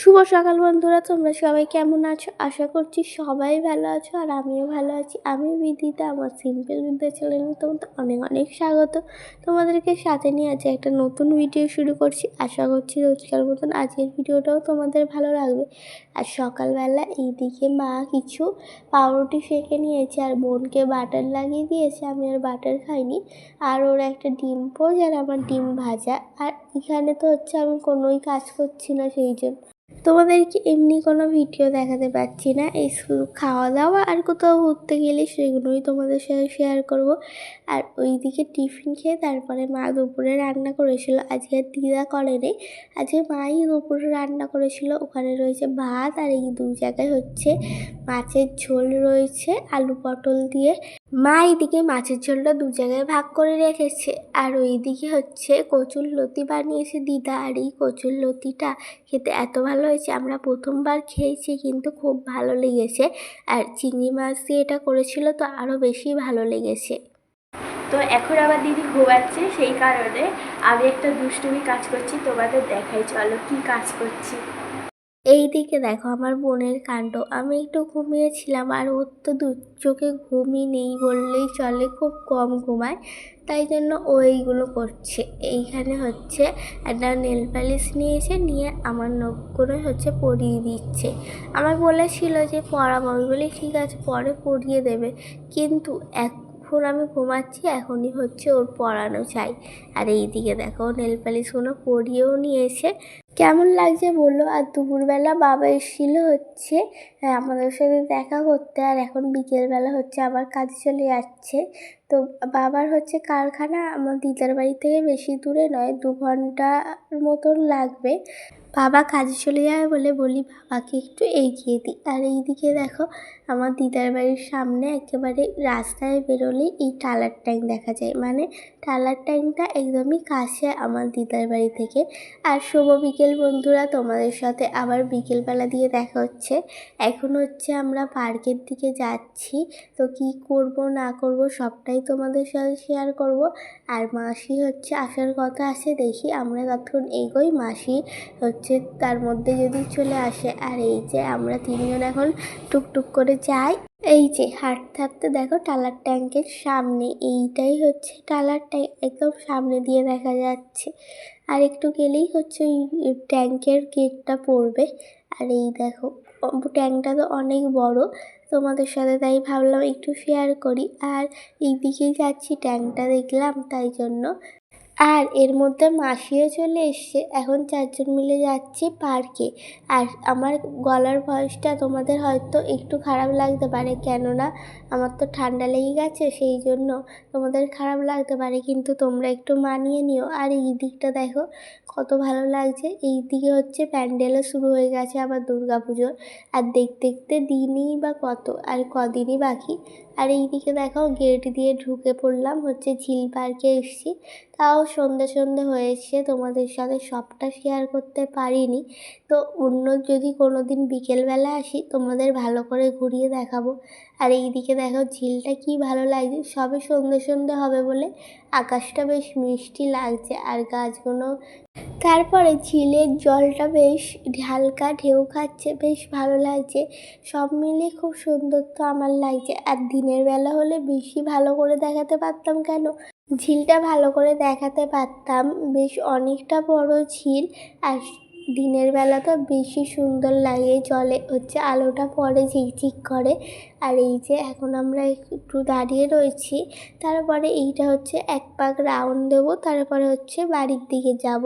শুভ সকাল বন্ধুরা, তোমরা সবাই কেমন আছো? আশা করছি সবাই ভালো আছো আর আমিও ভালো আছি। আমি বিদিতা, আমার সিম্পল বিদ্যা চ্যানেলে তোমাদের অনেক অনেক স্বাগত। তোমাদেরকে সাথে নিয়ে আজ একটা নতুন ভিডিও শুরু করছি। আশা করছি রোজকার মতন আজকের ভিডিওটাও তোমাদের ভালো লাগবে। আর সকালবেলা এইদিকে মা কিছু পাউরুটি সেঁকে নিয়েছে আর বোনকে বাটার লাগিয়ে দিয়েছে। আমি আর বাটার খাইনি। আর ওর একটা ডিম পোচ আর আমার ডিম ভাজা। আর এখানে তো হচ্ছে আমি কোনোই কাজ করছি না, সেই জন্য তোমাদেরকে এমনি কোনো ভিডিও দেখাতে পারছি না। এই শুধু খাওয়া দাওয়া আর কোথাও ঘুরতে গেলে সেগুলোই তোমাদের সাথে শেয়ার করব। আর ওইদিকে টিফিন খেয়ে তারপরে মা দুপুরে রান্না করেছিল। আজকে দিদা করেনি, আজকে মাই দুপুরে রান্না করেছিল। ওখানে রয়েছে ভাত আর এই দু জায়গায় হচ্ছে মাছের ঝোল রয়েছে আলু পটল দিয়ে। মা এইদিকে মাছের ঝোলটা দু জায়গায় ভাগ করে রেখেছে। আর ওইদিকে হচ্ছে কচুর লতি বানিয়েছে দিদা। আর এই কচুর লতিটা খেতে এত ভালো হয়েছে, আমরা প্রথমবার খেয়েছি কিন্তু খুব ভালো লেগেছে। আর চিংড়ি মাছ দিয়ে এটা করেছিল তো আরও বেশি ভালো লেগেছে। তো এখন আবার দিদি ঘুমাচ্ছে, সেই কারণে আমি একটা দুষ্টুমি কাজ করছি, তোমাদের দেখাই, চলো কি কাজ করছি। এই দিকে দেখো আমার বোনের কাণ্ড। আমি একটু ঘুমিয়েছিলাম আর ওর তো দু চোখে ঘুমই নেই বললেই চলে, খুব কম ঘুমায়, তাই জন্য ও এইগুলো করছে। এইখানে হচ্ছে একটা নেল পালিশ নিয়েছে, নিয়ে আমার নখগুলো হচ্ছে পরিয়ে দিচ্ছে। আমার বলেছিল যে পরাবো, আমি বলি ঠিক আছে পরে পরিয়ে দেবে, কিন্তু এখন আমি ঘুমাচ্ছি, এখনই হচ্ছে ওর পরানো চাই। আর এইদিকে দেখো নেল পালিশগুলো পরিয়েও নিয়েছে। কেমন লাগছে বললো। আর দুপুরবেলা বাবা এসেছিল হচ্ছে আমাদের সাথে দেখা করতে। আর এখন বিকেলবেলা হচ্ছে আবার কাজে চলে যাচ্ছে। তো বাবার হচ্ছে কারখানা আমার দিদার বাড়ি থেকে বেশি দূরে নয়, 2 ঘন্টার মতন লাগবে। বাবা কাজে চলে যাবে বলে বলি বাবাকে একটু এগিয়ে দিই। আর এইদিকে দেখো আমার দিদার বাড়ির সামনে একেবারে রাস্তায় বেরোলেই এই টালার ট্যাঙ্ক দেখা যায়, মানে টালার ট্যাঙ্কটা একদমই কাছে আমার দিদার বাড়ি থেকে। আর শুভ বিকেল বন্ধুরা, তোমাদের সাথে আবার বিকেলবেলা দিয়ে দেখা হচ্ছে। এখন হচ্ছে আমরা পার্কের দিকে যাচ্ছি। তো কি করব না করব সবটাই তোমাদের সাথে শেয়ার করব। আর মাসি হচ্ছে আসার কথা আছে, দেখি আমরা তখন এগোই, মাসি হচ্ছে তার মধ্যে যদি চলে আসে। আর এই যে আমরা তিনজন এখন টুকটুক করে যাই। এই যে হাঁটতে হাঁটতে দেখো টালার ট্যাঙ্কের সামনে, এইটাই হচ্ছে টালার ট্যাঙ্ক, একদম সামনে দিয়ে দেখা যাচ্ছে। আর একটু গেলেই হচ্ছে ওই ট্যাঙ্কের গেটটা পড়বে। আর এই দেখো ট্যাঙ্কটা তো অনেক বড়, তোমাদের সাথে তাই ভাবলাম একটু শেয়ার করি। আর এই দিকেই যাচ্ছি, ট্যাঙ্কটা দেখলাম তাই জন্য। আর এর মধ্যে মাসিও চলে এসছে। এখন 4 জন মিলে যাচ্ছি পার্কে। আর আমার গলার ভয়েসটা তোমাদের হয়তো একটু খারাপ লাগতে পারে, কেননা আমার তো ঠান্ডা লেগে গেছে, সেই জন্য তোমাদের খারাপ লাগতে পারে, কিন্তু তোমরা একটু মানিয়ে নিও। আর এই দিকটা দেখো কত ভালো লাগছে। এই দিকে হচ্ছে প্যান্ডেলও শুরু হয়ে গেছে আবার দুর্গাপুজোর। আর দেখতে দেখতে দিনই বা কত, আর কদিনই বাকি। আর এই দিকে দেখো গেট দিয়ে ঢুকে পড়লাম হচ্ছে ঝিল পার্কে এসেছি। তাও সন্ধে সন্ধে হয়েছে, তোমাদের সাথে সবটা শেয়ার করতে পারিনি। তো অন্য যদি কোনো দিন বিকেলবেলা আসি তোমাদের ভালো করে ঘুরিয়ে দেখাবো। আর এইদিকে দেখো ঝিলটা কি ভালো লাগছে, সবে সন্ধে সন্ধে হবে বলে আকাশটা বেশ মিষ্টি লাগছে আর গাছগুলো। তারপরে ঝিলের জলটা বেশ হালকা ঢেউ খাচ্ছে, বেশ ভালো লাগছে। সব মিলিয়ে খুব সুন্দর তো আমার লাগছে। আর দিনের বেলা হলে বেশি ভালো করে দেখাতে পারতাম, কেন ঝিলটা ভালো করে দেখাতে পারতাম, বেশ অনেকটা বড় ঝিল। আর দিনের বেলা তো বেশি সুন্দর লাগে, জলে হচ্ছে আলোটা পড়ে ঝিকঝিক করে। আর এই যে এখন আমরা একটু দাঁড়িয়ে রয়েছি, তারপরে এইটা হচ্ছে এক পাক রাউন্ড দেবো, তারপরে হচ্ছে বাড়ির দিকে যাব।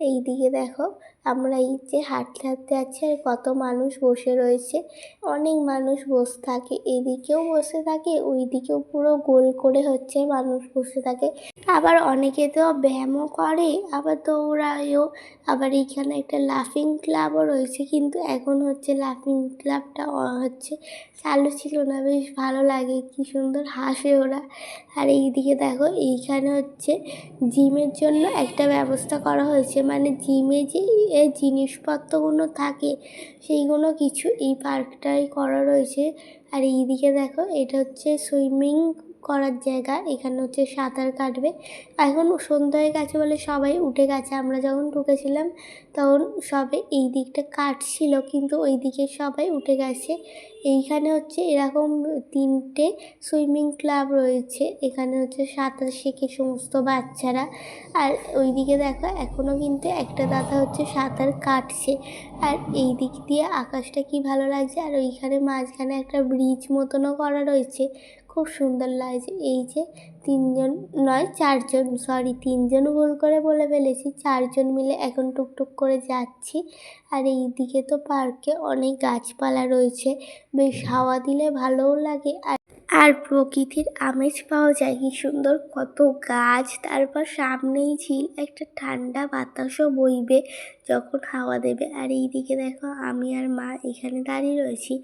এই দিকে দেখো আমরা এই যে হাঁটতে হাঁটতে যাচ্ছি আর কত মানুষ বসে রয়েছে। অনেক মানুষ বসে থাকে, এদিকেও বসে থাকে, ওই দিকেও পুরো গোল করে হচ্ছে মানুষ বসে থাকে। আবার অনেকে তো ব্যায়ামও করে, আবার দৌড়ায়ও। আবার এইখানে একটা লাফিং ক্লাবও রয়েছে, কিন্তু এখন হচ্ছে লাফিং ক্লাবটা হচ্ছে চালু ছিল না। বেশ ভালো লাগে, কি সুন্দর হাসে ওরা। আর এইদিকে দেখো এইখানে হচ্ছে জিমের জন্য একটা ব্যবস্থা করা হয়েছে, মানে জিমে যে জিনিসপত্রগুলো থাকে সেইগুলো কিছু এই পার্কটাই করা রয়েছে। আর এইদিকে দেখো এটা হচ্ছে সুইমিং করার জায়গা, এখানে হচ্ছে সাঁতার কাটবে। এখন সন্ধ্যা হয়ে গেছে বলে সবাই উঠে গেছে। আমরা যখন ঢুকেছিলাম তখন সবে এই দিকটা কাটছিল, কিন্তু ওই দিকে সবাই উঠে গেছে। এইখানে হচ্ছে এরকম 3টে সুইমিং ক্লাব রয়েছে, এখানে হচ্ছে সাঁতার শেখে সমস্ত বাচ্চারা। আর ওইদিকে দেখো এখনও কিন্তু একটা দাদা হচ্ছে সাঁতার কাটছে। আর এই দিক দিয়ে আকাশটা কি ভালো লাগছে। আর ওইখানে মাঝখানে একটা ব্রিজ মতনও করা রয়েছে, খুব সুন্দর লাগছে। এই যে 3জন নয় 4জন, সরি 3জন ভুল করে বলে ফেলেছি, 4জন মিলে এখন টুকটুক করে যাচ্ছি। আর এই দিকে তো পার্কে অনেক গাছপালা রয়েছে, বেশ হাওয়া দিলে ভালোও লাগে। আর প্রকৃতির আমেজ পাওয়া যায়, কি সুন্দর কত গাছ, তারপর সামনেই ঝিল, একটা ঠান্ডা বাতাসও বইবে যখন হাওয়া দেবে। আর এই দিকে দেখো আমি আর মা এখানে দাঁড়িয়ে রয়েছি,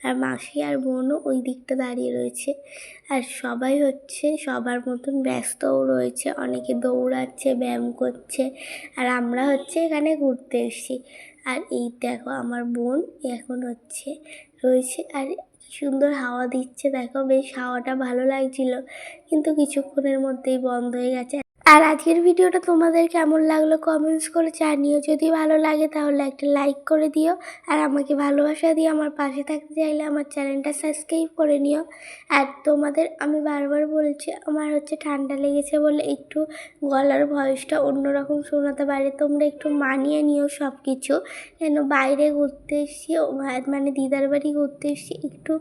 আর মাসি আর বোনও ওই দিকটা দাঁড়িয়ে রয়েছে। আর সবাই হচ্ছে সবার মতন ব্যস্তও রয়েছে, অনেকে দৌড়াচ্ছে, ব্যায়াম করছে, আর আমরা হচ্ছে এখানে ঘুরতে এসেছি। আর এই দেখো আমার বোন এখন হচ্ছে রয়েছে, আর সুন্দর হাওয়া দিচ্ছে, দেখো বেশ হাওয়াটা ভালো লাগছিল, কিন্তু কিছুক্ষণের মধ্যেই বন্ধ হয়ে গেছে। আর আজকের ভিডিওটা তোমাদের কেমন লাগলো কমেন্টস করে জানিও। যদি ভালো লাগে তাহলে একটা লাইক করে দিও, আর আমাকে ভালোবাসা দিয়ে আমার পাশে থাকতে চাইলে আমার চ্যানেলটা সাবস্ক্রাইব করে নিও। আর তোমাদের আমি বারবার বলছি, আমার হচ্ছে ঠান্ডা লেগেছে বলে একটু গলার ভয়েসটা অন্যরকম শোনাতে পারে, তোমরা একটু মানিয়ে নিও সব কিছু। কেন বাইরে ঘুরতে এসেছি, মানে দিদার বাড়ি ঘুরতে এসেছি, একটু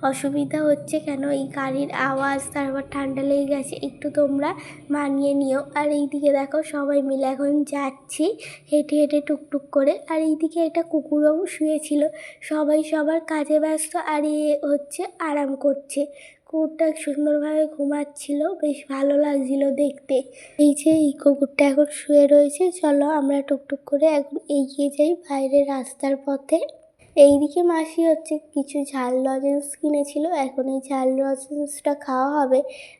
অসুবিধা হচ্ছে, কেন এই গাড়ির আওয়াজ, তারপর ঠান্ডা লেগে গেছে, একটু তোমরা মানিয়ে নিও। আর এইদিকে দেখো সবাই মিলে এখন যাচ্ছি হেঁটে হেঁটে টুকটুক করে। আর এইদিকে একটা কুকুরও শুয়েছিল, সবাই সবার কাজে ব্যস্ত, আর এ হচ্ছে আরাম করছে। কুকুরটা সুন্দরভাবে ঘুমাচ্ছিল, বেশ ভালো লাগছিল দেখতে। এই যে এই কুকুরটা এখন শুয়ে রয়েছে, চলো আমরা টুকটুক করে এখন এগিয়ে যাই বাইরের রাস্তার পথে। এইদিকে মাসি হচ্ছে কিছু ঝাল লজেন্স কিনেছিল, এখন এই ঝাল লজেন্সটা খাওয়া হবে।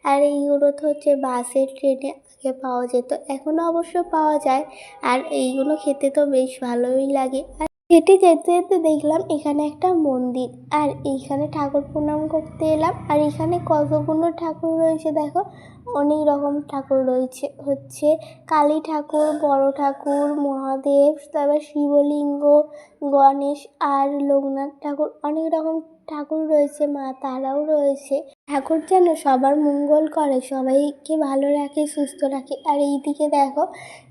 আর এইগুলো তো হচ্ছে বাসে ট্রেনে আগে পাওয়া যেত, এখনও অবশ্য পাওয়া যায়। আর এইগুলো খেতে তো বেশ ভালোই লাগে। আর হেঁটে যেতে যেতে দেখলাম এখানে একটা মন্দির, আর এইখানে ঠাকুর প্রণাম করতে এলাম। আর এখানে কতগুলো ঠাকুর রয়েছে দেখো, অনেক রকম ঠাকুর রয়েছে, হচ্ছে কালী ঠাকুর, বড় ঠাকুর, মহাদেব, তারপর শিবলিঙ্গ, গণেশ আর লোকনাথ ঠাকুর, অনেক রকম ঠাকুর রয়েছে, মা তারাও রয়েছে। ঠাকুর যেন সবার মঙ্গল করে, সবাইকে ভালো রাখে, সুস্থ রাখে। আর এই দিকে দেখো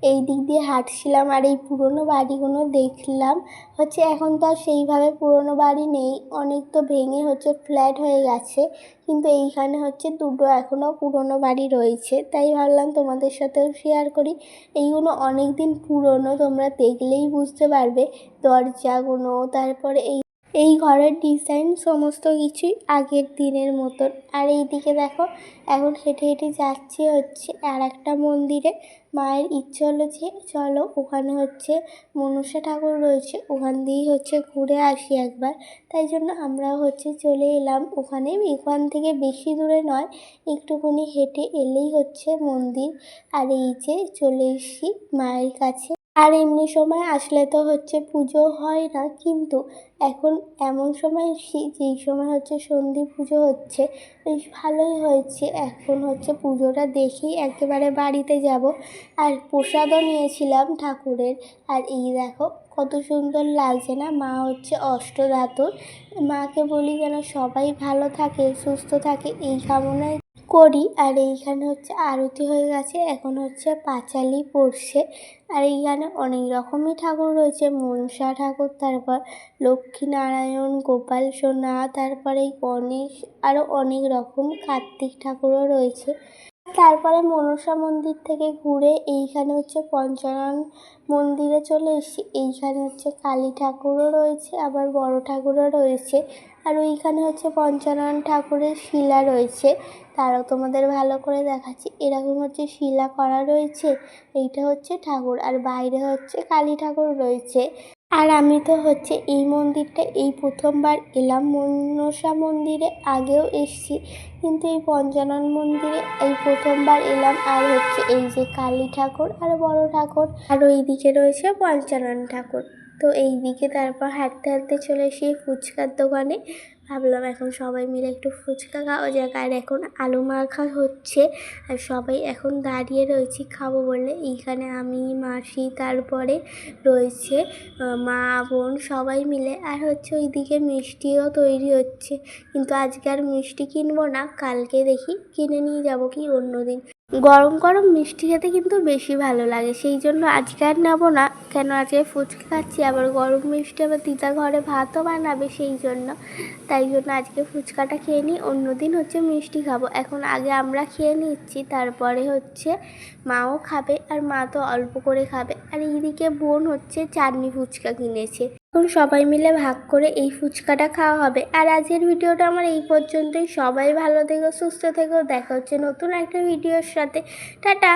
এই দিক দিয়ে হাঁটছিলাম, আর এই পুরনো বাড়িগুলো দেখলাম। হচ্ছে এখন তো আর সেইভাবে পুরনো বাড়ি নেই, অনেক তো ভেঙে হচ্ছে ফ্ল্যাট হয়ে গেছে, কিন্তু এইখানে হচ্ছে দুটো এখনও পুরনো বাড়ি রয়েছে, তাই ভাবলাম তোমাদের সাথেও শেয়ার করি। এইগুলো অনেক দিন পুরনো, তোমরা দেখলেই বুঝতে পারবে দরজাগুলো, তারপরে এই ঘরের ডিজাইন সমস্ত কিছুই আগের দিনের মতন। আর এই দিকে দেখো এখন হেঁটে হেঁটে যাচ্ছি হচ্ছে আর একটা মন্দিরে। মায়ের ইচ্ছে হলো যে চলো ওখানে হচ্ছে মনসা ঠাকুর রয়েছে, ওখান দিয়েই হচ্ছে ঘুরে আসি একবার। তাই জন্য আমরাও হচ্ছে চলে এলাম ওখানে, এখান থেকে বেশি দূরে নয়, একটুখানি হেঁটে এলেই হচ্ছে মন্দির। আর এই যে চলে এসেছি মায়ের কাছে। আর এমনি সময় আসলে তো হচ্ছে পুজো হয় না, কিন্তু এখন এমন সময় এসেছি যেই সময় হচ্ছে সন্ধি পুজো হচ্ছে, বেশ ভালোই হয়েছে। এখন হচ্ছে পুজোটা দেখেই একেবারে বাড়িতে যাব। আর প্রসাদও নিয়েছিলাম ঠাকুরের। আর এই দেখো কত সুন্দর লাগছে না, মা হচ্ছে অষ্টধাতুর, মাকে বলি যেন সবাই ভালো থাকে, সুস্থ থাকে, এই কামনায় করি। আর এইখানে হচ্ছে আরতি হয়ে গেছে, এখন হচ্ছে পাঁচালি পড়ছে। আর এইখানে অনেক রকমই ঠাকুর রয়েছে, মনসা ঠাকুর, তারপর লক্ষ্মীনারায়ণ, গোপাল সোনা, তারপরে গণেশ, আরও অনেক রকম কার্তিক ঠাকুরও রয়েছে। তারপরে মনসা মন্দির থেকে ঘুরে এইখানে হচ্ছে পঞ্চানন মন্দিরে চলে এসেছি। এইখানে হচ্ছে কালী ঠাকুরও রয়েছে, আবার বড় ঠাকুরও রয়েছে। আর ওইখানে হচ্ছে পঞ্চানন ঠাকুরের শিলা রয়েছে, তারাও তোমাদের ভালো করে দেখাচ্ছি। এরকম হচ্ছে শিলা করা রয়েছে, এইটা হচ্ছে ঠাকুর, আর বাইরে হচ্ছে কালী ঠাকুর রয়েছে। আর আমি তো হচ্ছে এই মন্দিরটা এই প্রথমবার এলাম, মনসা মন্দিরে আগেও এসেছি, কিন্তু এই পঞ্চানন মন্দিরে এই প্রথমবার এলাম। আর হচ্ছে এই যে কালী ঠাকুর আর বড় ঠাকুর, আর ওই দিকে রয়েছে পঞ্চানন ঠাকুর। তো এই দিকে তারপর হাঁটতে হাঁটতে চলে এসে ফুচকার দোকানে, ভাবলাম এখন সবাই মিলে একটু ফুচকা খাওয়া যাক। আর এখন আলু মাখা হচ্ছে আর সবাই এখন দাঁড়িয়ে রয়েছি খাবো বলে। এইখানে আমি, মাসি, তারপরে রয়েছে মা, বোন সবাই মিলে। আর হচ্ছে ওইদিকে মিষ্টিও তৈরি হচ্ছে, কিন্তু আজকে আর মিষ্টি কিনবো না, কালকে দেখি কিনে নিয়ে যাবো কি অন্য দিন। গরম গরম মিষ্টি খেতে কিন্তু বেশি ভালো লাগে, সেই জন্য আজকে আর নেবো না। কেন আজকে ফুচকা খাচ্ছি, আবার গরম মিষ্টি, আবার দিদা ঘরে ভাতও বানাবে, সেই জন্য তাই জন্য আজকে ফুচকাটা খেয়ে নিই, অন্যদিন হচ্ছে মিষ্টি খাবো। এখন আগে আমরা খেয়ে নিচ্ছি, তারপরে হচ্ছে মাও খাবে, আর মা তো অল্প করে খাবে। আর এইদিকে বোন হচ্ছে চাটনি ফুচকা কিনেছে, এখন সবাই মিলে ভাগ করে এই ফুচকাটা খাওয়া হবে। আর আজকের ভিডিওটা আমার এই পর্যন্তই। সবাই ভালো থেকো, সুস্থ থেকো, দেখা হচ্ছে নতুন একটা ভিডিওর সাথে। টাটা।